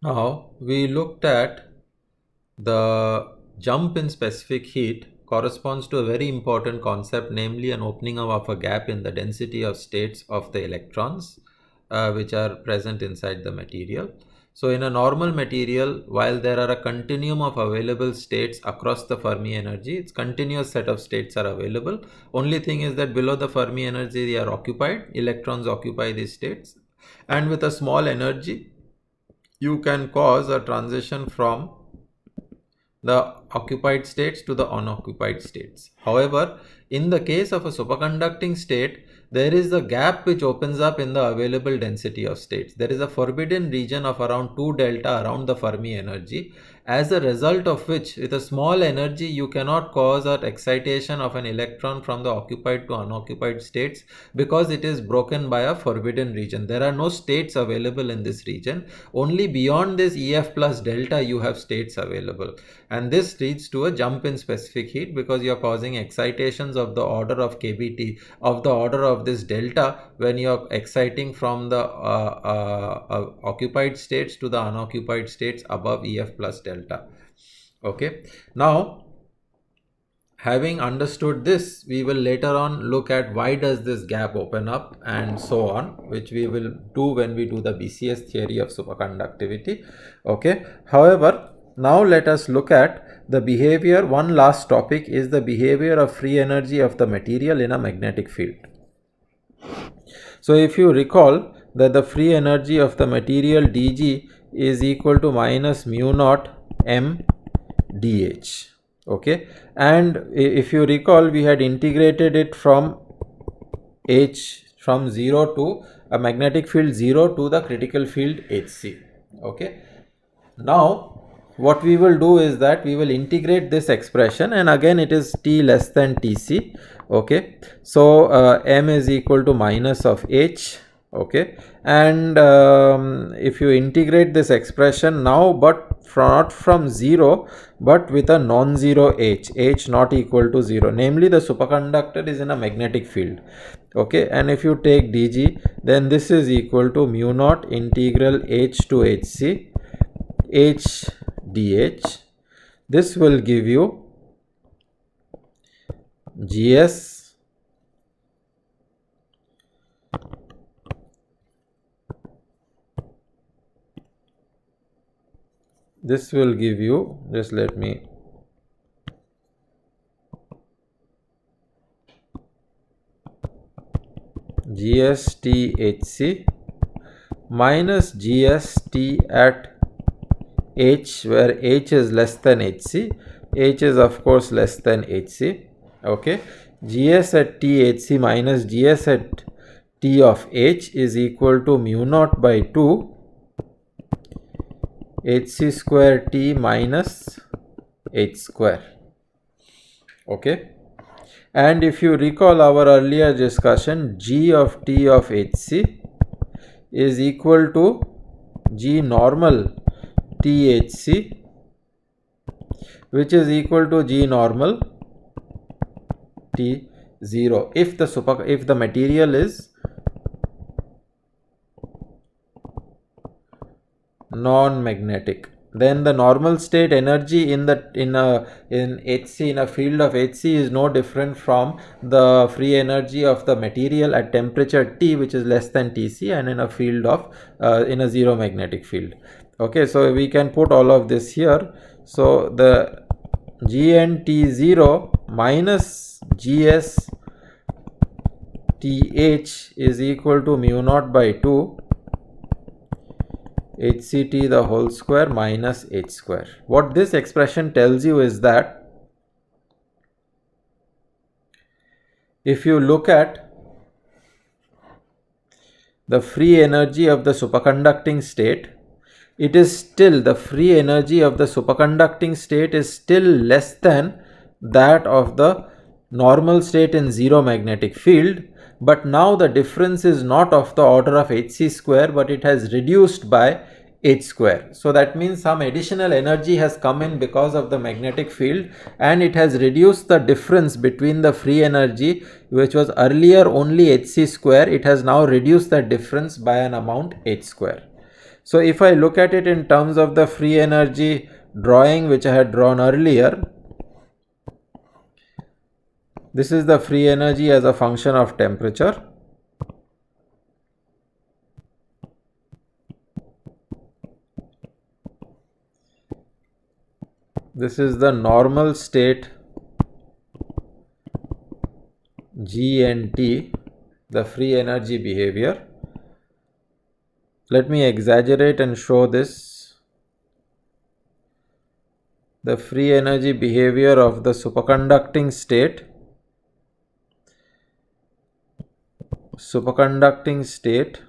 Now we looked at the jump in specific heat corresponds to a very important concept, namely an opening of a gap in the density of states of the electrons which are present inside the material. So in a normal material, while there are a continuum of available states across the Fermi energy, its continuous set of states are available. Only thing is that below the Fermi energy they are occupied, electrons occupy these states, and with a small energy you can cause a transition from the occupied states to the unoccupied states. However, in the case of a superconducting state, there is a gap which opens up in the available density of states. There is a forbidden region of around 2 delta around the Fermi energy, as a result of which, with a small energy, you cannot cause an excitation of an electron from the occupied to unoccupied states, because it is broken by a forbidden region. There are no states available in this region. Only beyond this EF plus delta you have states available, and this leads to a jump in specific heat because you are causing excitations of the order of kBt, of the order of this delta, when you are exciting from the occupied states to the unoccupied states above EF plus delta. Okay, now having understood this, we will later on look at why does this gap open up and so on, which we will do when we do the BCS theory of superconductivity. Okay, however, now let us look at the behavior. One last topic is the behavior of free energy of the material in a magnetic field. So if you recall that the free energy of the material dg is equal to minus mu naught m dh. Okay, and if you recall, we had integrated it from 0 to a magnetic field 0 to the critical field hc. Okay, now what we will do is that we will integrate this expression, and again it is t less than tc. Okay, so m is equal to minus of h. Okay, and if you integrate this expression now, but not from 0 but with a non-zero h not equal to 0, namely the superconductor is in a magnetic field. Okay, and if you take dg, then this is equal to mu naught integral h to hc h dh. This will give you gs this will give you, just let me GSTHC minus GST at H, where H is less than HC. H is of course less than HC. Okay, GS at THC minus GS at T of H is equal to mu naught by 2 Hc square T minus H square. Okay, and if you recall our earlier discussion, G of T of Hc is equal to G normal THC, which is equal to G normal T0 if the material is non-magnetic. Then the normal state energy in HC, in a field of HC, is no different from the free energy of the material at temperature T, which is less than Tc, and in a field of in a zero magnetic field. Okay, so we can put all of this here. So the GnT0 minus GS TH is equal to mu naught by 2 HCT the whole square minus H square. What this expression tells you is that if you look at the free energy of the superconducting state, it is still, the free energy of the superconducting state is still less than that of the normal state in zero magnetic field, but now the difference is not of the order of Hc square, but it has reduced by H square. So that means some additional energy has come in because of the magnetic field, and it has reduced the difference between the free energy, which was earlier only Hc square. It has now reduced the difference by an amount H square. So if I look at it in terms of the free energy drawing which I had drawn earlier, this is the free energy as a function of temperature. This is the normal state G and T, the free energy behavior. Let me exaggerate and show this. The free energy behavior of the superconducting state. Superconducting state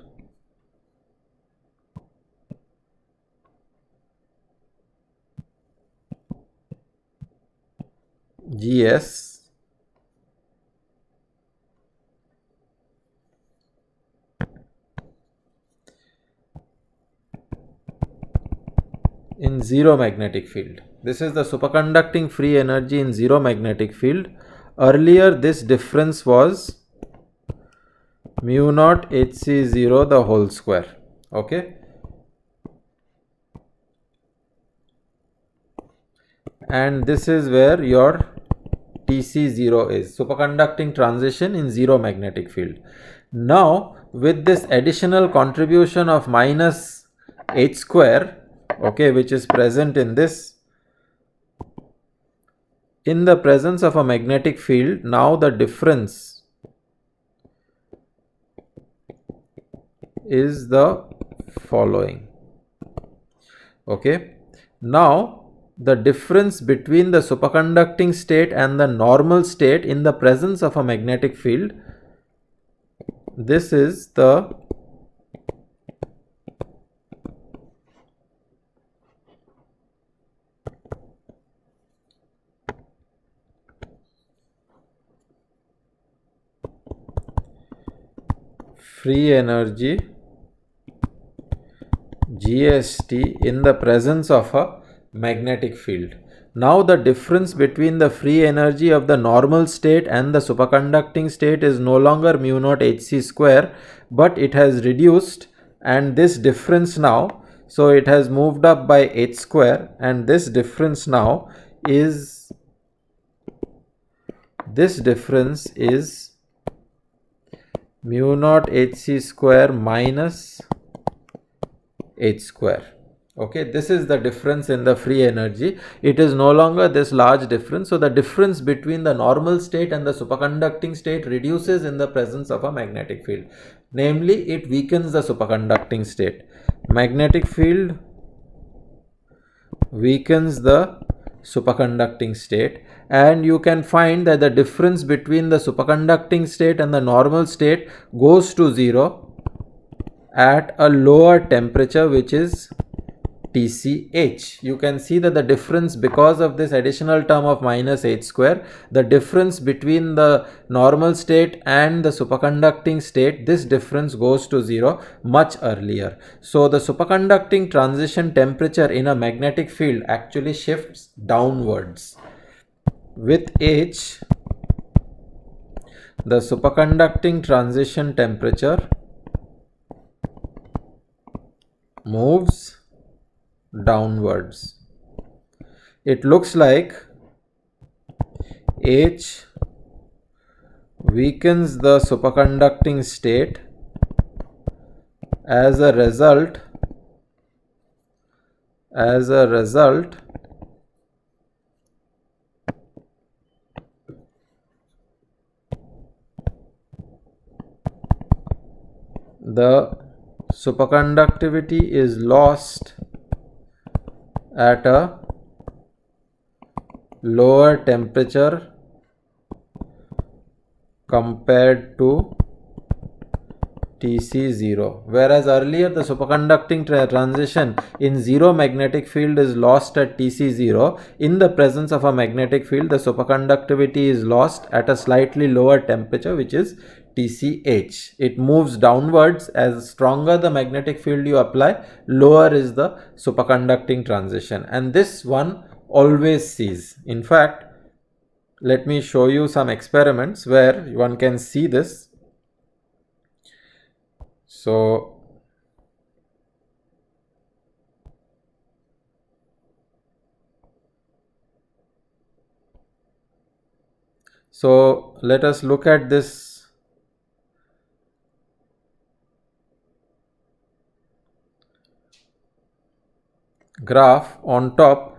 Gs in zero magnetic field. This is the superconducting free energy in zero magnetic field. Earlier this difference was mu naught Hc0 the whole square. Okay. And this is where your Tc0 is, superconducting transition in zero magnetic field. Now with this additional contribution of minus h square, okay, which is present in this, in the presence of a magnetic field, now the difference is the following. Okay, now the difference between the superconducting state and the normal state in the presence of a magnetic field, this is the free energy GST in the presence of a magnetic field. Now the difference between the free energy of the normal state and the superconducting state is no longer mu naught Hc square, but it has reduced, and this difference now, so it has moved up by h square, and this difference now is, this difference is mu naught Hc square minus h square. Okay, this is the difference in the free energy. It is no longer this large difference. So the difference between the normal state and the superconducting state reduces in the presence of a magnetic field. Namely, it weakens the superconducting state. Magnetic field weakens the superconducting state, and you can find that the difference between the superconducting state and the normal state goes to zero at a lower temperature, which is TCH. You can see that the difference, because of this additional term of minus h square, the difference between the normal state and the superconducting state, this difference goes to zero much earlier. So the superconducting transition temperature in a magnetic field actually shifts downwards. With H, the superconducting transition temperature moves downwards. It looks like H weakens the superconducting state. As a result, the superconductivity is lost at a lower temperature compared to Tc0, whereas earlier the superconducting transition in zero magnetic field is lost at Tc0. In the presence of a magnetic field, the superconductivity is lost at a slightly lower temperature, which is TCH. It moves downwards. As stronger the magnetic field you apply, lower is the superconducting transition, and this one always sees. In fact, let me show you some experiments where one can see this. So So let us look at this graph on top,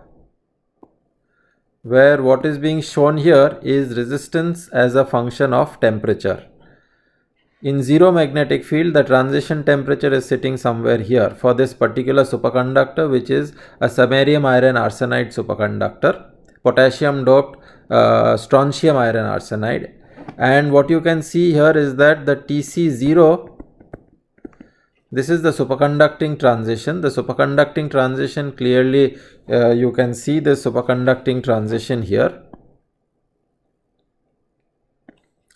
where what is being shown here is resistance as a function of temperature. In zero magnetic field, the transition temperature is sitting somewhere here for this particular superconductor, which is a samarium iron arsenide superconductor, potassium doped strontium iron arsenide. And what you can see here is that the Tc0, this is the superconducting transition. The superconducting transition, clearly you can see the superconducting transition here.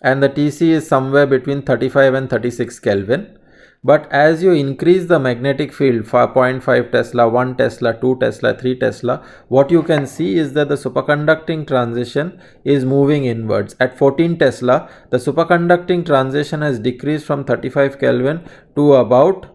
And the Tc is somewhere between 35 and 36 Kelvin. But as you increase the magnetic field for 0.5 Tesla, 1 Tesla, 2 Tesla, 3 Tesla, what you can see is that the superconducting transition is moving inwards. At 14 Tesla, the superconducting transition has decreased from 35 Kelvin to about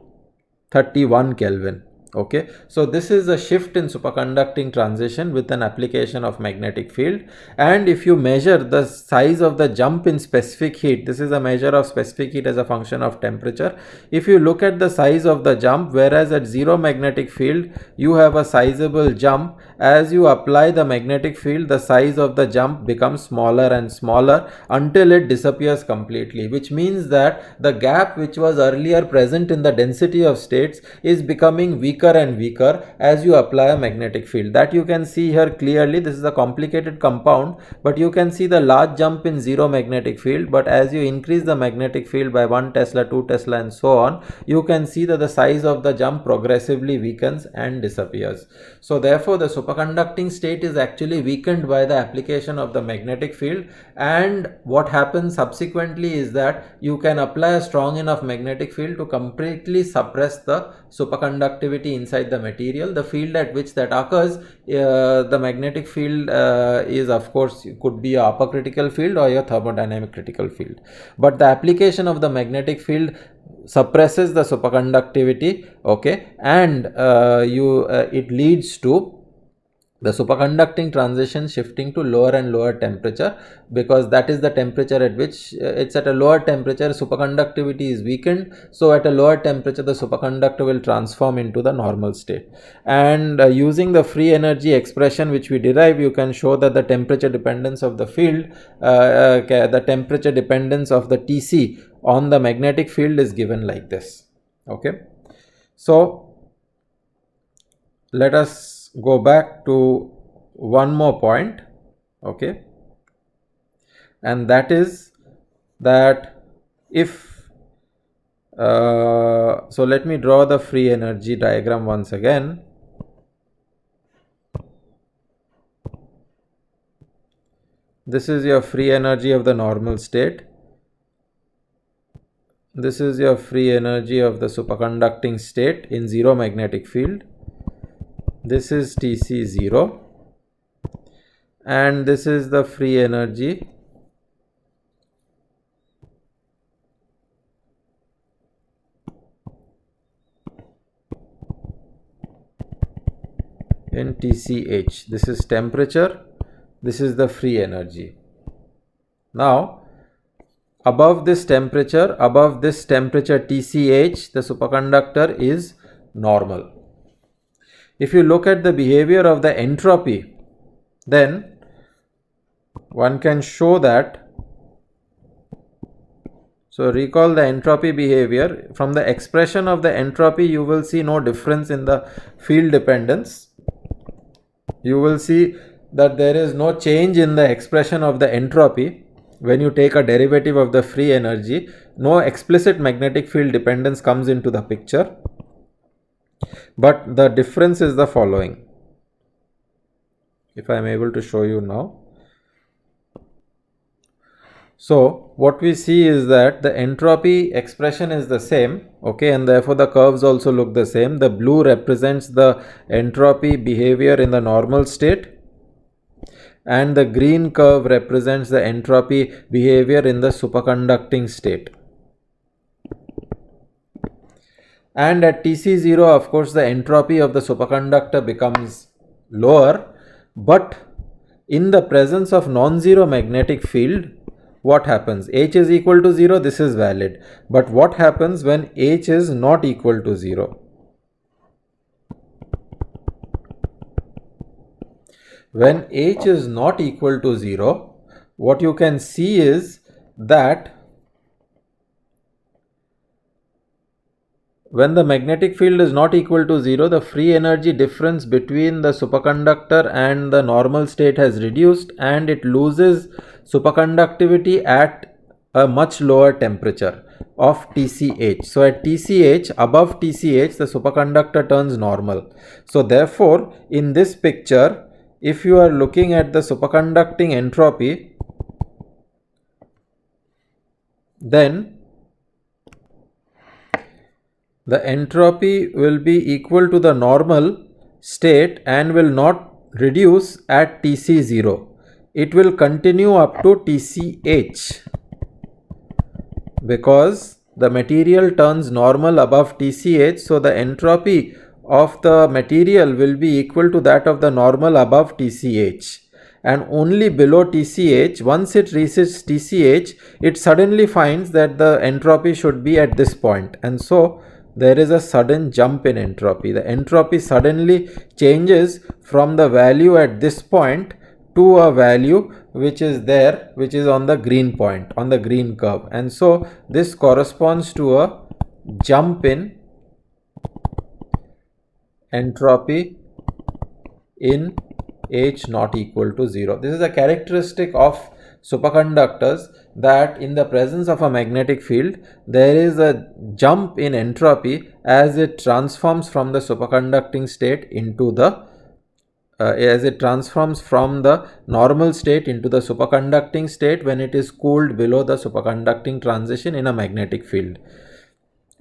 31 Kelvin. Okay, so this is a shift in superconducting transition with an application of magnetic field. And if you measure the size of the jump in specific heat, this is a measure of specific heat as a function of temperature. If you look at the size of the jump, whereas at zero magnetic field you have a sizable jump, as you apply the magnetic field, the size of the jump becomes smaller and smaller until it disappears completely, which means that the gap which was earlier present in the density of states is becoming weaker and weaker as you apply a magnetic field. That you can see here clearly. This is a complicated compound, but you can see the large jump in zero magnetic field. But as you increase the magnetic field by 1 Tesla, 2 Tesla and so on, you can see that the size of the jump progressively weakens and disappears. So therefore the superconducting state is actually weakened by the application of the magnetic field, and what happens subsequently is that you can apply a strong enough magnetic field to completely suppress the superconductivity inside the material. The field at which that occurs, the magnetic field is, of course, could be a upper critical field or your thermodynamic critical field. But the application of the magnetic field suppresses the superconductivity, okay, and it leads to the superconducting transition shifting to lower and lower temperature, because that is the temperature at which it's at a lower temperature superconductivity is weakened. So at a lower temperature the superconductor will transform into the normal state. And using the free energy expression which we derive, you can show that the temperature dependence of the field, the temperature dependence of the Tc on the magnetic field is given like this. Okay, so let us go back to one more point, okay, and that is that if so let me draw the free energy diagram once again. This is your free energy of the normal state. This is your free energy of the superconducting state in zero magnetic field. This is Tc0, and this is the free energy in Tch. This is temperature, this is the free energy. Now above this temperature Tch, the superconductor is normal. If you look at the behavior of the entropy, then one can show that. So recall the entropy behavior. From the expression of the entropy, you will see no difference in the field dependence. You will see that there is no change in the expression of the entropy when you take a derivative of the free energy. No explicit magnetic field dependence comes into the picture. But the difference is the following. If I am able to show you now. So what we see is that the entropy expression is the same, okay, and therefore the curves also look the same. The blue represents the entropy behavior in the normal state, and the green curve represents the entropy behavior in the superconducting state. And at Tc0, of course, the entropy of the superconductor becomes lower, but in the presence of non-zero magnetic field, what happens? H is equal to 0, this is valid. But what happens when H is not equal to 0? When H is not equal to 0, what you can see is that when the magnetic field is not equal to 0, the free energy difference between the superconductor and the normal state has reduced, and it loses superconductivity at a much lower temperature of TCH. So at TCH, above TCH, the superconductor turns normal. So therefore, in this picture, if you are looking at the superconducting entropy, then the entropy will be equal to the normal state and will not reduce at Tc0. It will continue up to TCH because the material turns normal above TCH, so the entropy of the material will be equal to that of the normal above TCH. And only below TCH, once it reaches TCH, it suddenly finds that the entropy should be at this point, and so there is a sudden jump in entropy. The entropy suddenly changes from the value at this point to a value which is there, which is on the green point, on the green curve, and so this corresponds to a jump in entropy in H not equal to 0. This is a characteristic of superconductors, that in the presence of a magnetic field, there is a jump in entropy as it transforms from the superconducting state into the as it transforms from the normal state into the superconducting state when it is cooled below the superconducting transition in a magnetic field.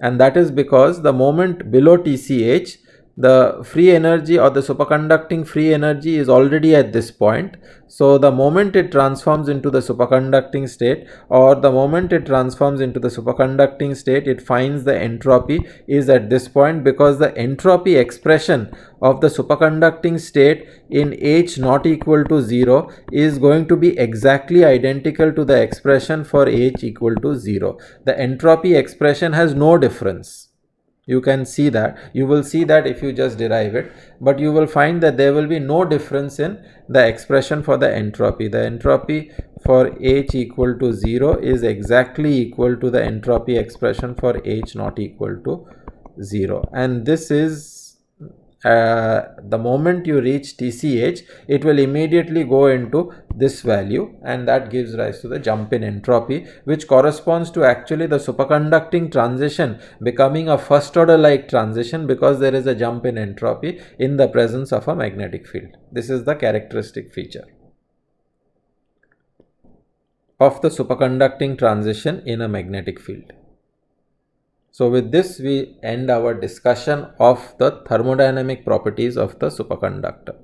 And that is because the moment below TCH, the free energy or the superconducting free energy is already at this point. So the moment it transforms into the superconducting state, or the moment it transforms into the superconducting state, it finds the entropy is at this point, because the entropy expression of the superconducting state in H not equal to 0 is going to be exactly identical to the expression for H equal to 0. The entropy expression has no difference. You can see that, you will see that if you just derive it, but you will find that there will be no difference in the expression for the entropy. The entropy for H equal to 0 is exactly equal to the entropy expression for H not equal to 0. And this is the moment you reach TCH, it will immediately go into this value, and that gives rise to the jump in entropy, which corresponds to actually the superconducting transition becoming a first order like transition, because there is a jump in entropy in the presence of a magnetic field. This is the characteristic feature of the superconducting transition in a magnetic field. So with this, we end our discussion of the thermodynamic properties of the superconductor.